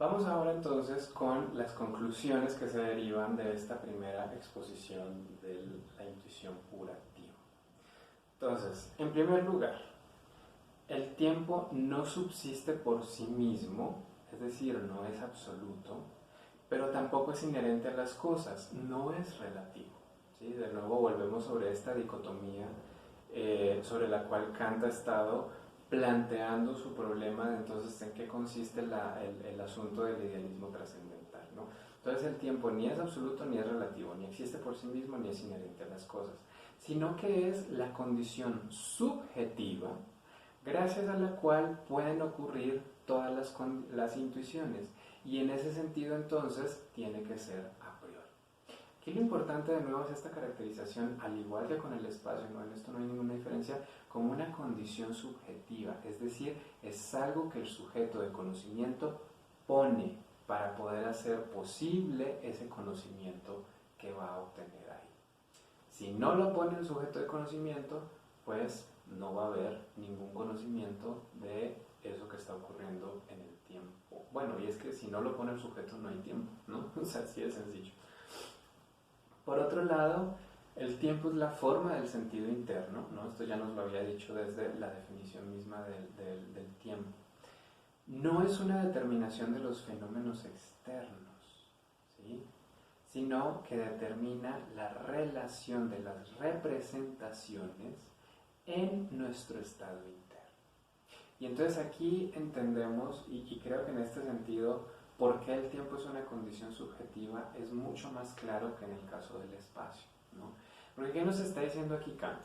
Vamos ahora entonces con las conclusiones que se derivan de esta primera exposición de la intuición pura, tío. Entonces, en primer lugar, el tiempo no subsiste por sí mismo, es decir, no es absoluto, pero tampoco es inherente a las cosas, no es relativo. ¿Sí? De nuevo volvemos sobre esta dicotomía sobre la cual Kant ha estado planteando su problema de entonces en qué consiste el asunto del idealismo trascendental, ¿no? Entonces el tiempo ni es absoluto ni es relativo, ni existe por sí mismo ni es inherente a las cosas, sino que es la condición subjetiva gracias a la cual pueden ocurrir todas las intuiciones, y en ese sentido entonces tiene que ser a priori. Aquí lo importante de nuevo es esta caracterización, al igual que con el espacio, ¿no? En esto no hay ninguna diferencia, como una condición subjetiva, es decir, es algo que el sujeto de conocimiento pone para poder hacer posible ese conocimiento que va a obtener ahí. Si no lo pone el sujeto de conocimiento, pues no va a haber ningún conocimiento de eso que está ocurriendo en el tiempo. Bueno, y es que si no lo pone el sujeto no hay tiempo, ¿no? O sea, así de sencillo. Por otro lado, el tiempo es la forma del sentido interno, ¿no? Esto ya nos lo había dicho desde la definición misma del tiempo. No es una determinación de los fenómenos externos, ¿sí? Sino que determina la relación de las representaciones en nuestro estado interno. Y entonces aquí entendemos, y creo que en este sentido, por qué el tiempo es una condición subjetiva es mucho más claro que en el caso del espacio, ¿no? Porque ¿qué nos está diciendo aquí Kant?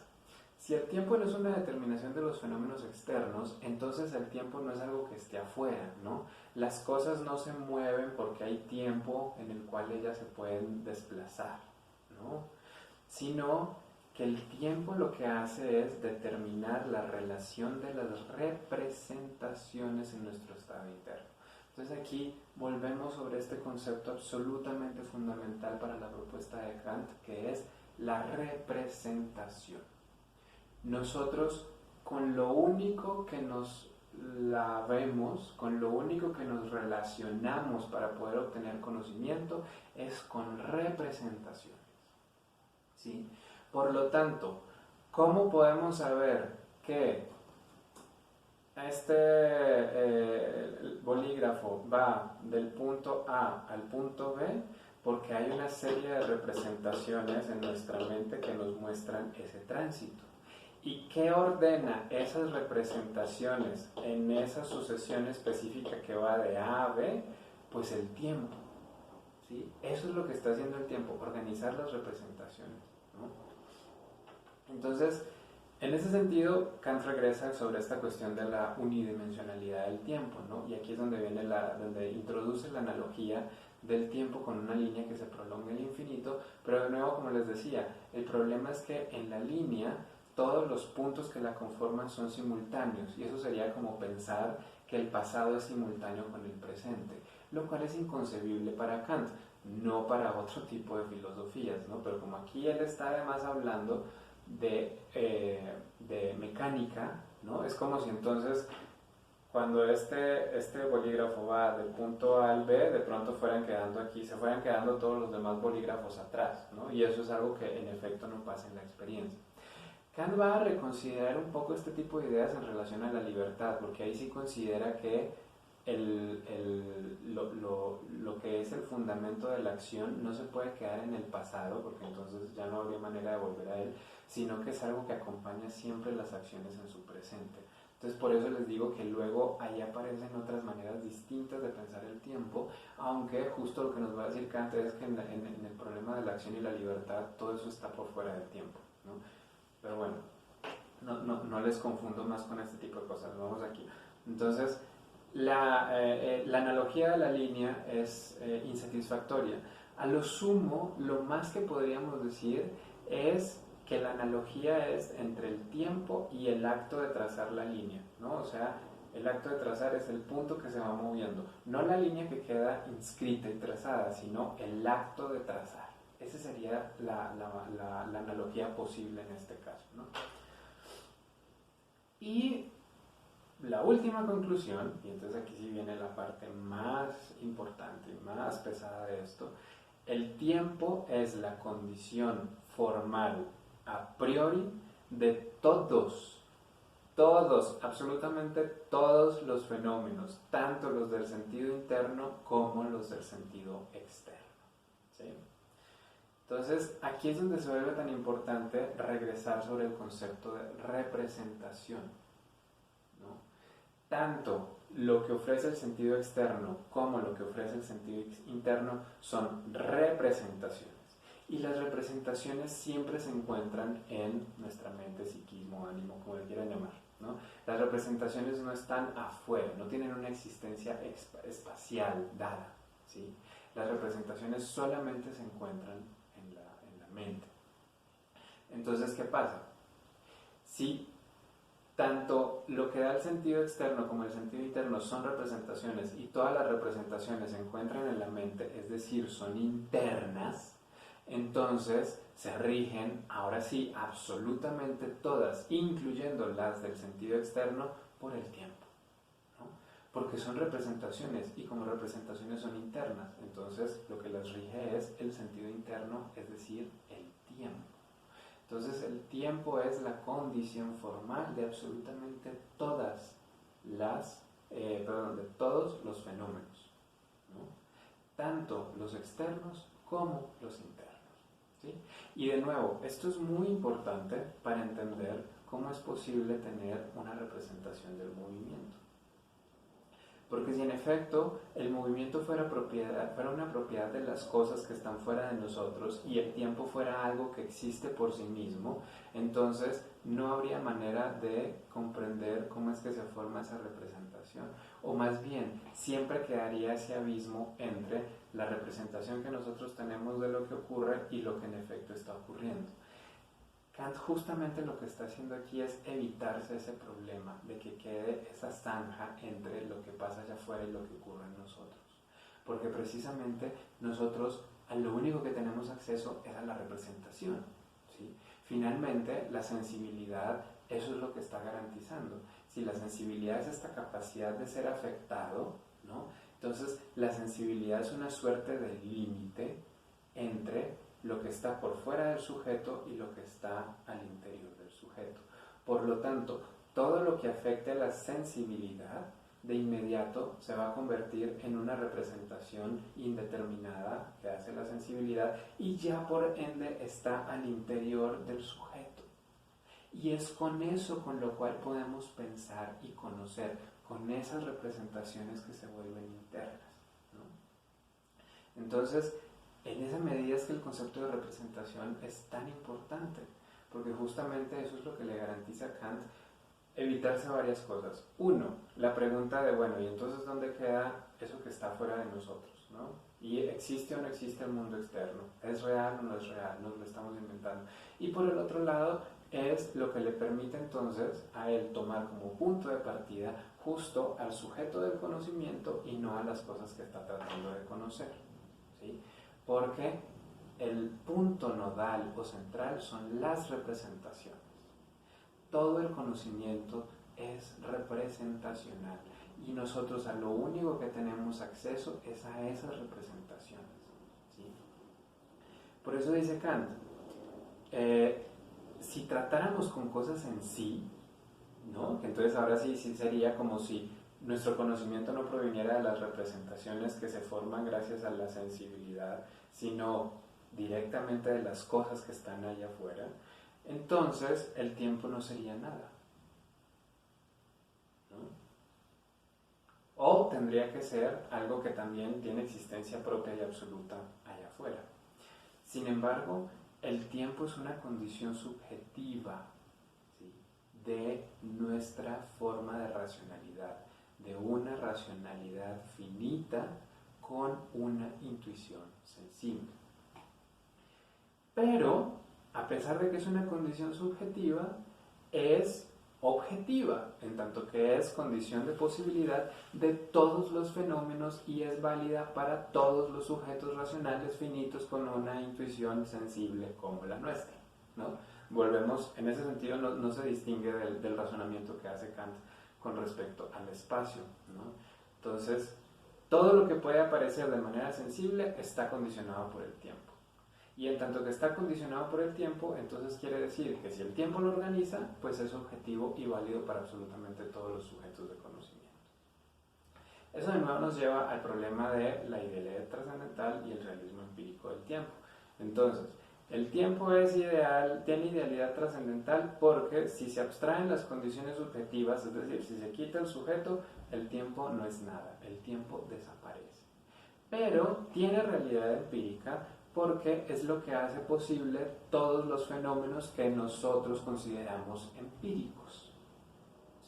Si el tiempo no es una determinación de los fenómenos externos, entonces el tiempo no es algo que esté afuera, ¿no? Las cosas no se mueven porque hay tiempo en el cual ellas se pueden desplazar, ¿no? Sino que el tiempo lo que hace es determinar la relación de las representaciones en nuestro estado interno. Entonces aquí volvemos sobre este concepto absolutamente fundamental para la propuesta de Kant, que es la representación. Nosotros con lo único que nos la vemos, con lo único que nos relacionamos para poder obtener conocimiento es con representaciones, ¿sí? Por lo tanto, ¿cómo podemos saber que este bolígrafo va del punto A al punto B? Porque hay una serie de representaciones en nuestra mente que nos muestran ese tránsito. ¿Y qué ordena esas representaciones en esa sucesión específica que va de A a B? Pues el tiempo, ¿sí? Eso es lo que está haciendo el tiempo, organizar las representaciones, ¿no? Entonces, en ese sentido, Kant regresa sobre esta cuestión de la unidimensionalidad del tiempo, ¿no? Y aquí es donde viene donde introduce la analogía del tiempo con una línea que se prolonga el infinito, pero de nuevo, como les decía, el problema es que en la línea todos los puntos que la conforman son simultáneos, y eso sería como pensar que el pasado es simultáneo con el presente, lo cual es inconcebible para Kant, no para otro tipo de filosofías, ¿no? Pero como aquí él está además hablando de mecánica, ¿no? Es como si entonces cuando este bolígrafo va del punto A al B, de pronto se fueran quedando todos los demás bolígrafos atrás, ¿no? Y eso es algo que en efecto no pasa en la experiencia. Kant va a reconsiderar un poco este tipo de ideas en relación a la libertad, porque ahí sí considera que lo que es el fundamento de la acción no se puede quedar en el pasado, porque entonces ya no habría manera de volver a él, sino que es algo que acompaña siempre las acciones en su presente. Entonces por eso les digo que luego ahí aparecen otras maneras distintas de pensar el tiempo, aunque justo lo que nos va a decir Kant es que en el problema de la acción y la libertad todo eso está por fuera del tiempo, ¿no? Pero bueno, no les confundo más con este tipo de cosas, vamos aquí. Entonces, la analogía de la línea es insatisfactoria. A lo sumo, lo más que podríamos decir es que la analogía es entre el tiempo y el acto de trazar la línea, ¿no? O sea, el acto de trazar es el punto que se va moviendo, no la línea que queda inscrita y trazada, sino el acto de trazar. Esa sería la analogía posible en este caso, ¿no? Y la última conclusión, y entonces aquí sí viene la parte más importante y más pesada de esto, el tiempo es la condición formal a priori de todos, absolutamente todos los fenómenos, tanto los del sentido interno como los del sentido externo. ¿Sí? Entonces, aquí es donde se vuelve tan importante regresar sobre el concepto de representación, ¿no? Tanto lo que ofrece el sentido externo como lo que ofrece el sentido interno son representaciones. Y las representaciones siempre se encuentran en nuestra mente, psiquismo, ánimo, como le quieran llamar, ¿no? Las representaciones no están afuera, no tienen una existencia espacial dada, ¿sí? Las representaciones solamente se encuentran en la mente. Entonces, ¿qué pasa? Si tanto lo que da el sentido externo como el sentido interno son representaciones y todas las representaciones se encuentran en la mente, es decir, son internas, entonces se rigen, ahora sí, absolutamente todas, incluyendo las del sentido externo, por el tiempo, ¿no? Porque son representaciones y como representaciones son internas, entonces lo que las rige es el sentido interno, es decir, el tiempo. Entonces el tiempo es la condición formal de absolutamente todas de todos los fenómenos, ¿no? Tanto los externos como los internos, ¿sí? Y de nuevo, esto es muy importante para entender cómo es posible tener una representación del movimiento. Porque si en efecto el movimiento fuera una propiedad de las cosas que están fuera de nosotros y el tiempo fuera algo que existe por sí mismo, entonces no habría manera de comprender cómo es que se forma esa representación. O más bien, siempre quedaría ese abismo entre la representación que nosotros tenemos de lo que ocurre y lo que en efecto está ocurriendo. Kant justamente lo que está haciendo aquí es evitarse ese problema de que quede esa zanja entre lo que pasa allá afuera y lo que ocurre en nosotros. Porque precisamente nosotros a lo único que tenemos acceso es a la representación, ¿sí? Finalmente, la sensibilidad, eso es lo que está garantizando. Si la sensibilidad es esta capacidad de ser afectado, ¿no? Entonces la sensibilidad es una suerte de límite entre lo que está por fuera del sujeto y lo que está al interior del sujeto. Por lo tanto, todo lo que afecte a la sensibilidad de inmediato se va a convertir en una representación indeterminada que hace la sensibilidad y ya por ende está al interior del sujeto. Y es con eso con lo cual podemos pensar y conocer, con esas representaciones que se vuelven internas, ¿no? Entonces, en esa medida es que el concepto de representación es tan importante, porque justamente eso es lo que le garantiza a Kant evitarse varias cosas. Uno, la pregunta de, bueno, ¿y entonces dónde queda eso que está fuera de nosotros, ¿no? ¿Y existe o no existe el mundo externo? ¿Es real o no es real? Nos lo estamos inventando. Y por el otro lado, es lo que le permite entonces a él tomar como punto de partida justo al sujeto del conocimiento y no a las cosas que está tratando de conocer, ¿sí? Porque el punto nodal o central son las representaciones. Todo el conocimiento es representacional y nosotros a lo único que tenemos acceso es a esas representaciones, ¿sí? Por eso dice Kant, si tratáramos con cosas en sí, ¿no? Que entonces ahora sí sería como si nuestro conocimiento no proviniera de las representaciones que se forman gracias a la sensibilidad, sino directamente de las cosas que están allá afuera, entonces el tiempo no sería nada, ¿no? O tendría que ser algo que también tiene existencia propia y absoluta allá afuera. Sin embargo, el tiempo es una condición subjetiva, ¿sí?, de nuestra forma de racionalidad, de una racionalidad finita con una intuición sensible. Pero, a pesar de que es una condición subjetiva, es objetiva, en tanto que es condición de posibilidad de todos los fenómenos y es válida para todos los sujetos racionales finitos con una intuición sensible como la nuestra, ¿no? Volvemos, en ese sentido no se distingue del razonamiento que hace Kant con respecto al espacio, ¿no? Entonces, todo lo que puede aparecer de manera sensible está condicionado por el tiempo. Y en tanto que está condicionado por el tiempo, entonces quiere decir que si el tiempo lo organiza, pues es objetivo y válido para absolutamente todos los sujetos de conocimiento. Eso de nuevo nos lleva al problema de la idealidad trascendental y el realismo empírico del tiempo. Entonces, el tiempo es ideal, tiene idealidad trascendental porque si se abstraen las condiciones subjetivas, es decir, si se quita el sujeto, el tiempo no es nada, el tiempo desaparece. Pero tiene realidad empírica porque es lo que hace posible todos los fenómenos que nosotros consideramos empíricos,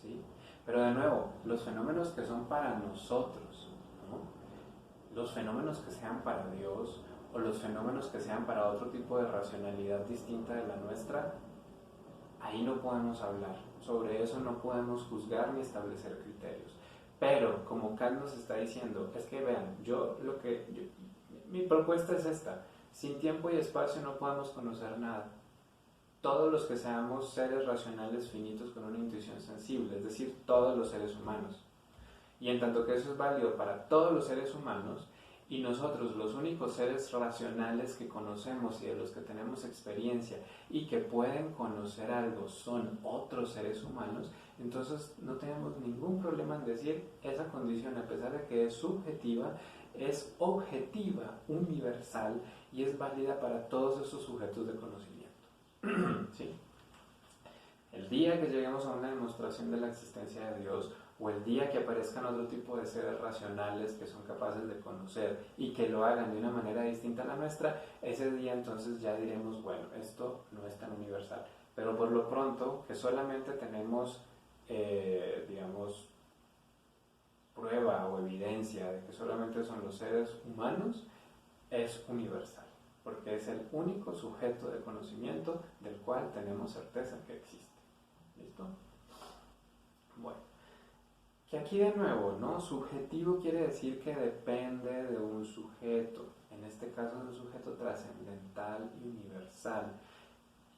¿sí? Pero de nuevo, los fenómenos que son para nosotros, ¿no? Los fenómenos que sean para Dios o los fenómenos que sean para otro tipo de racionalidad distinta de la nuestra, ahí no podemos hablar. Sobre eso no podemos juzgar ni establecer criterios. Pero, como Kant nos está diciendo, es que vean, mi propuesta es esta: sin tiempo y espacio no podemos conocer nada. Todos los que seamos seres racionales finitos con una intuición sensible, es decir, todos los seres humanos. Y en tanto que eso es válido para todos los seres humanos, y nosotros los únicos seres racionales que conocemos y de los que tenemos experiencia y que pueden conocer algo son otros seres humanos, entonces no tenemos ningún problema en decir esa condición, a pesar de que es subjetiva, es objetiva, universal y es válida para todos esos sujetos de conocimiento. ¿Sí? El día que lleguemos a una demostración de la existencia de Dios, o el día que aparezcan otro tipo de seres racionales que son capaces de conocer y que lo hagan de una manera distinta a la nuestra, ese día entonces ya diremos, bueno, esto no es tan universal. Pero por lo pronto, que solamente tenemos, digamos, prueba o evidencia de que solamente son los seres humanos, es universal, porque es el único sujeto de conocimiento del cual tenemos certeza que existe. ¿Listo? Bueno, que aquí de nuevo, ¿no? Subjetivo quiere decir que depende de un sujeto, en este caso de un sujeto trascendental y universal,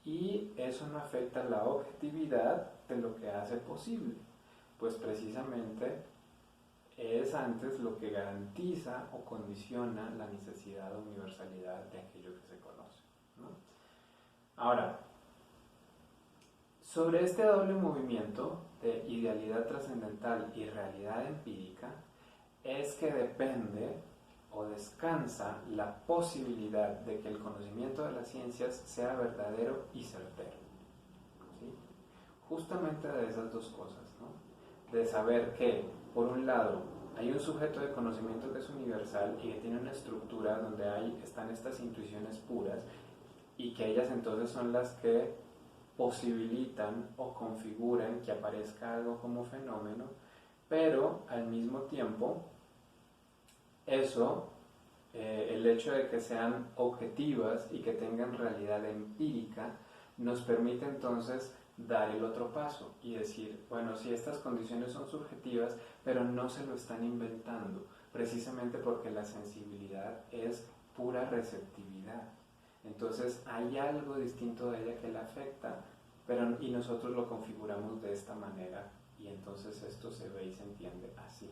y eso no afecta la objetividad de lo que hace posible, pues precisamente es antes lo que garantiza o condiciona la necesidad o universalidad de aquello que se conoce, ¿no? Ahora, sobre este doble movimiento de idealidad trascendental y realidad empírica es que depende o descansa la posibilidad de que el conocimiento de las ciencias sea verdadero y certero, ¿sí? Justamente de esas dos cosas, ¿no? De saber que, por un lado, hay un sujeto de conocimiento que es universal y que tiene una estructura donde están estas intuiciones puras y que ellas entonces son las que posibilitan o configuran que aparezca algo como fenómeno, pero al mismo tiempo eso, el hecho de que sean objetivas y que tengan realidad empírica, nos permite entonces dar el otro paso y decir, bueno, si estas condiciones son subjetivas, pero no se lo están inventando, precisamente porque la sensibilidad es pura receptividad. Entonces hay algo distinto de ella que la afecta, y nosotros lo configuramos de esta manera, y entonces esto se ve y se entiende así.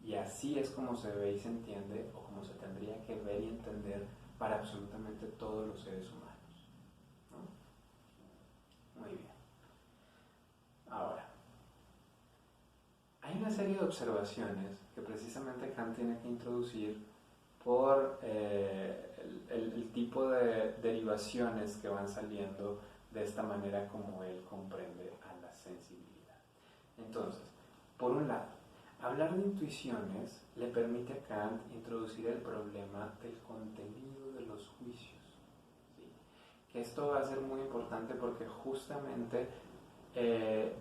Y así es como se ve y se entiende, o como se tendría que ver y entender para absolutamente todos los seres humanos, ¿no? Muy bien. Ahora, hay una serie de observaciones que precisamente Kant tiene que introducir por el tipo de derivaciones que van saliendo de esta manera como él comprende a la sensibilidad. Entonces, por un lado, hablar de intuiciones le permite a Kant introducir el problema del contenido de los juicios, ¿sí? Que esto va a ser muy importante porque justamente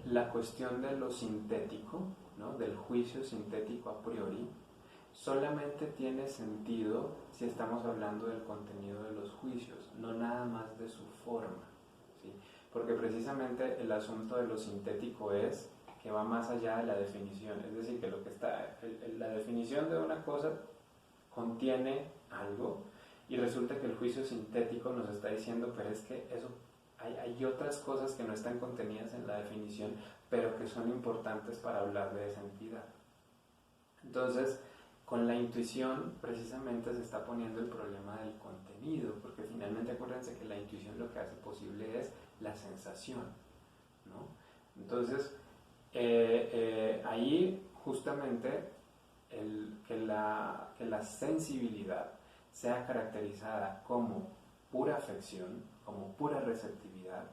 la cuestión de lo sintético, ¿no? Del juicio sintético a priori, solamente tiene sentido si estamos hablando del contenido de los juicios, no nada más de su forma, ¿sí? Porque precisamente el asunto de lo sintético es que va más allá de la definición, es decir, que la definición de una cosa contiene algo y resulta que el juicio sintético nos está diciendo, pero es que eso hay otras cosas que no están contenidas en la definición, pero que son importantes para hablar de esa entidad. Entonces, con la intuición precisamente se está poniendo el problema del contenido, porque finalmente acuérdense que la intuición lo que hace posible es la sensación, ¿no? Entonces, ahí justamente que la sensibilidad sea caracterizada como pura afección, como pura receptividad,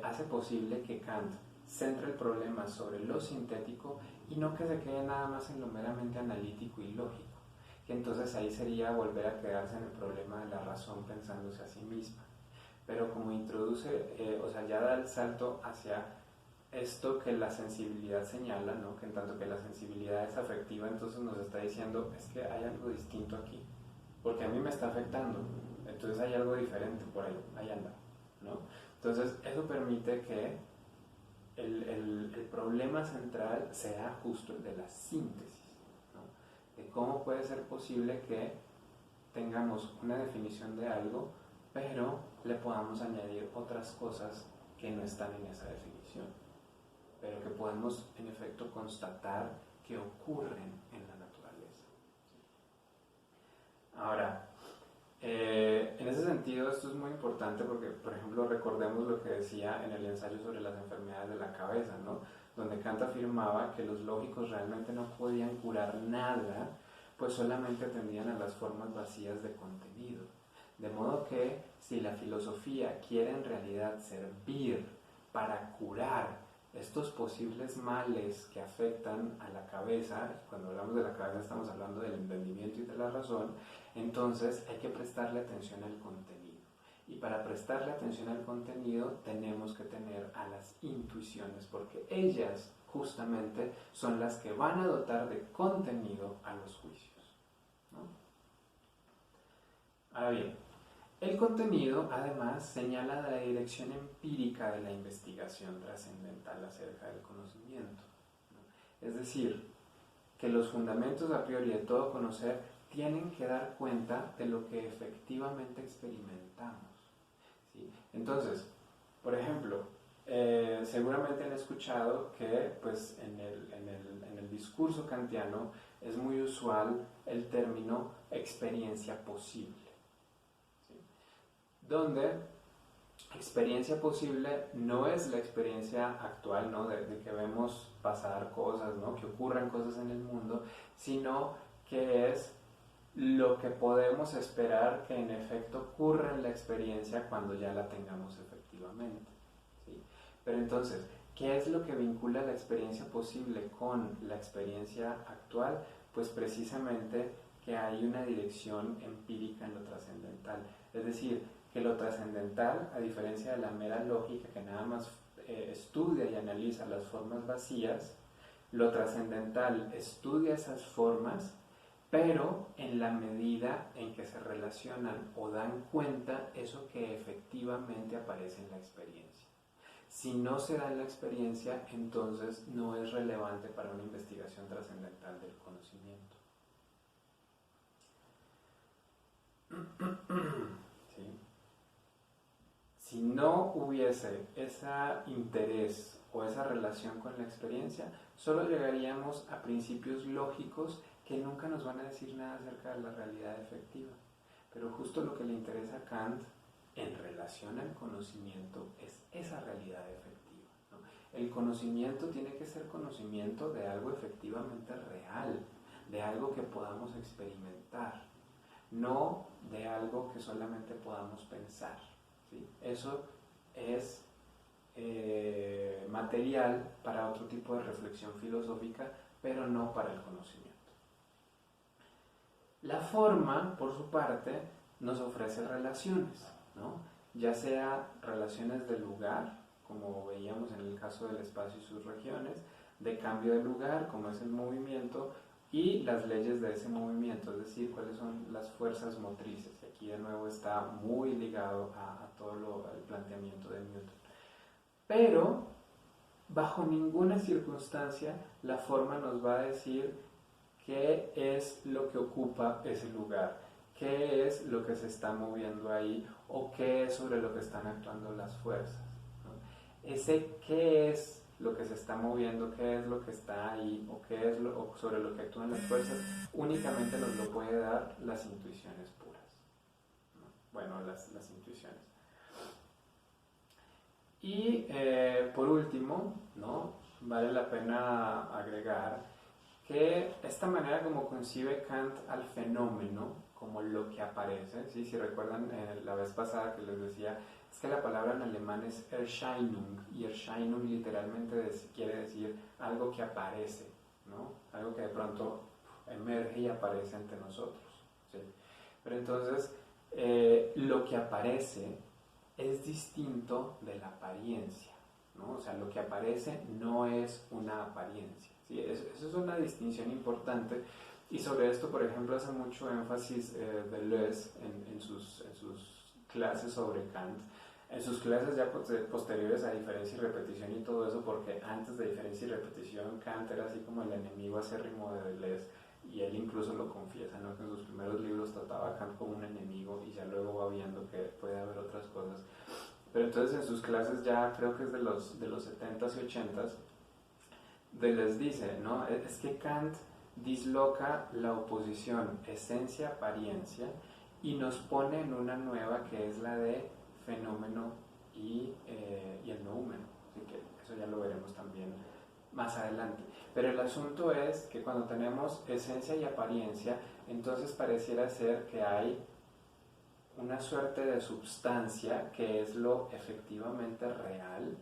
hace posible que Kant centre el problema sobre lo sintético y no que se quede nada más en lo meramente analítico y lógico, que entonces ahí sería volver a quedarse en el problema de la razón pensándose a sí misma. Pero como introduce, o sea, ya da el salto hacia esto que la sensibilidad señala, ¿no? Que en tanto que la sensibilidad es afectiva, entonces nos está diciendo, es que hay algo distinto aquí, porque a mí me está afectando, entonces hay algo diferente por ahí anda, ¿no? Entonces eso permite que el problema central sea justo el de la síntesis, ¿no? De cómo puede ser posible que tengamos una definición de algo, pero le podamos añadir otras cosas que no están en esa definición, pero que podemos en efecto constatar que ocurren en la naturaleza. Ahora, en ese sentido esto es muy importante porque, por ejemplo, recordemos lo que decía en el ensayo sobre las enfermedades de la cabeza, ¿no? Donde Kant afirmaba que los lógicos realmente no podían curar nada, pues solamente atendían a las formas vacías de contenido. De modo que si la filosofía quiere en realidad servir para curar estos posibles males que afectan a la cabeza, y cuando hablamos de la cabeza estamos hablando del entendimiento y de la razón, entonces hay que prestarle atención al contenido. Y para prestarle atención al contenido tenemos que tener a las intuiciones, porque ellas justamente son las que van a dotar de contenido a los juicios, ¿no? Ahora bien, el contenido, además, señala la dirección empírica de la investigación trascendental acerca del conocimiento, ¿no? Es decir, que los fundamentos a priori de todo conocer tienen que dar cuenta de lo que efectivamente experimentamos, ¿sí? Entonces, por ejemplo, seguramente han escuchado que pues, en el discurso kantiano es muy usual el término experiencia posible, donde experiencia posible no es la experiencia actual, ¿no? de que vemos pasar cosas, ¿no? Que ocurran cosas en el mundo, sino que es lo que podemos esperar que en efecto ocurra en la experiencia cuando ya la tengamos efectivamente, ¿sí? Pero entonces, ¿qué es lo que vincula la experiencia posible con la experiencia actual? Pues precisamente que hay una dirección empírica en lo trascendental, es decir, que lo trascendental, a diferencia de la mera lógica que nada más estudia y analiza las formas vacías, lo trascendental estudia esas formas, pero en la medida en que se relacionan o dan cuenta eso que efectivamente aparece en la experiencia. Si no se da en la experiencia, entonces no es relevante para una investigación trascendental del conocimiento. ¿Sí? Si no hubiese ese interés o esa relación con la experiencia, solo llegaríamos a principios lógicos que nunca nos van a decir nada acerca de la realidad efectiva. Pero justo lo que le interesa a Kant en relación al conocimiento es esa realidad efectiva, ¿no? El conocimiento tiene que ser conocimiento de algo efectivamente real, de algo que podamos experimentar, no de algo que solamente podamos pensar, ¿sí? Eso es material para otro tipo de reflexión filosófica, pero no para el conocimiento. La forma, por su parte, nos ofrece relaciones, ¿no? Ya sea relaciones de lugar, como veíamos en el caso del espacio y sus regiones, de cambio de lugar, como es el movimiento, y las leyes de ese movimiento, es decir, cuáles son las fuerzas motrices. Y aquí de nuevo está muy ligado a todo el planteamiento de Newton. Pero bajo ninguna circunstancia la forma nos va a decir qué es lo que ocupa ese lugar, qué es lo que se está moviendo ahí o qué es sobre lo que están actuando las fuerzas, ¿no? Ese qué es lo que se está moviendo, qué es lo que está ahí, o qué es o sobre lo que actúan las fuerzas, únicamente nos lo puede dar las intuiciones puras, ¿no? Bueno, las intuiciones. Y por último, ¿no? Vale la pena agregar que esta manera como concibe Kant al fenómeno, como lo que aparece, ¿sí? Si recuerdan la vez pasada que les decía, es que la palabra en alemán es Erscheinung, y Erscheinung literalmente quiere decir algo que aparece, ¿no? Algo que de pronto emerge y aparece ante nosotros, ¿sí? Pero entonces, lo que aparece es distinto de la apariencia, ¿no? O sea, lo que aparece no es una apariencia, ¿sí? Eso es una distinción importante, y sobre esto, por ejemplo, hace mucho énfasis Deleuze en sus clases sobre Kant, en sus clases ya posteriores a diferencia y repetición y todo eso, porque antes de diferencia y repetición Kant era así como el enemigo acérrimo de Deleuze, y él incluso lo confiesa, ¿no? Que en sus primeros libros trataba a Kant como un enemigo, y ya luego va viendo que puede haber otras cosas. Pero entonces en sus clases ya creo que es de los 70s y 80s, Deleuze dice, ¿no? Es que Kant disloca la oposición esencia-apariencia y nos pone en una nueva que es la de fenómeno y el noúmeno. Así que eso ya lo veremos también más adelante. Pero el asunto es que cuando tenemos esencia y apariencia, entonces pareciera ser que hay una suerte de substancia que es lo efectivamente real,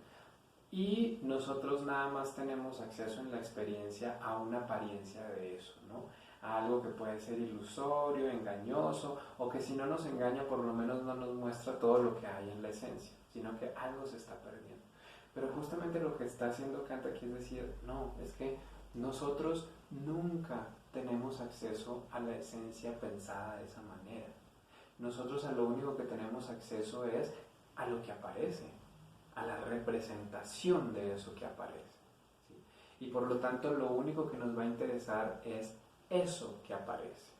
y nosotros nada más tenemos acceso en la experiencia a una apariencia de eso, ¿no? A algo que puede ser ilusorio, engañoso, o que si no nos engaña por lo menos no nos muestra todo lo que hay en la esencia, sino que algo se está perdiendo. Pero justamente lo que está haciendo Kant aquí es decir, no, es que nosotros nunca tenemos acceso a la esencia pensada de esa manera. Nosotros a lo único que tenemos acceso es a lo que aparece, a la representación de eso que aparece, ¿sí? Y por lo tanto lo único que nos va a interesar es eso que aparece.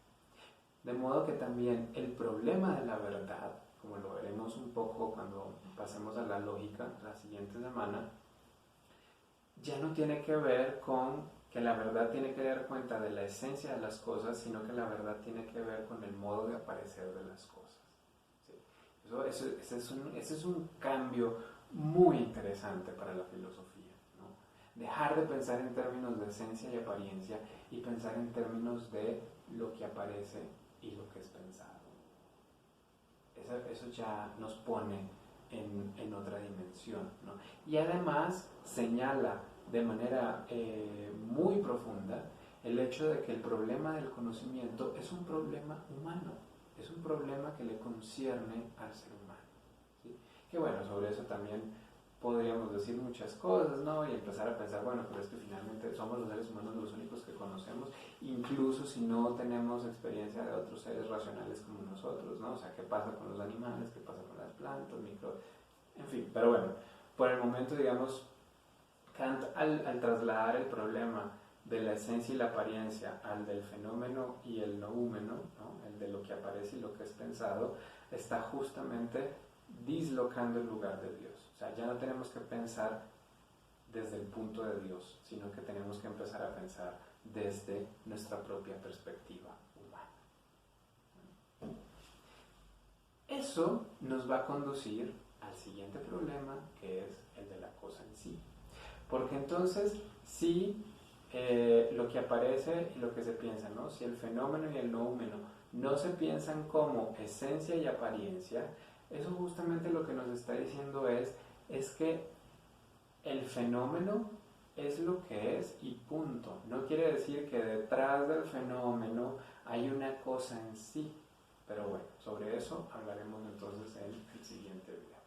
De modo que también el problema de la verdad, como lo veremos un poco cuando pasemos a la lógica la siguiente semana, ya no tiene que ver con que la verdad tiene que dar cuenta de la esencia de las cosas, sino que la verdad tiene que ver con el modo de aparecer de las cosas, ¿sí? Ese es un cambio muy interesante para la filosofía, ¿no? Dejar de pensar en términos de esencia y apariencia y pensar en términos de lo que aparece y lo que es pensado. Eso ya nos pone en otra dimensión, ¿no? Y además señala de manera muy profunda el hecho de que el problema del conocimiento es un problema humano, es un problema que le concierne al ser humano, ¿sí? Que bueno, sobre eso también podríamos decir muchas cosas, ¿no? Y empezar a pensar, bueno, pero es que finalmente somos los seres humanos los únicos que conocemos, incluso si no tenemos experiencia de otros seres racionales como nosotros, ¿no? O sea, ¿qué pasa con los animales? ¿Qué pasa con las plantas? En fin, pero bueno, por el momento, digamos, Kant al trasladar el problema de la esencia y la apariencia al del fenómeno y el noúmeno, ¿no? El de lo que aparece y lo que es pensado, está justamente dislocando el lugar de Dios. O sea, ya no tenemos que pensar desde el punto de Dios, sino que tenemos que empezar a pensar desde nuestra propia perspectiva humana. Eso nos va a conducir al siguiente problema, que es el de la cosa en sí. Porque entonces, si lo que aparece y lo que se piensa, ¿no? Si el fenómeno y el noúmeno no se piensan como esencia y apariencia, eso justamente lo que nos está diciendo es que el fenómeno es lo que es y punto. No quiere decir que detrás del fenómeno hay una cosa en sí. Pero bueno, sobre eso hablaremos entonces en el siguiente video.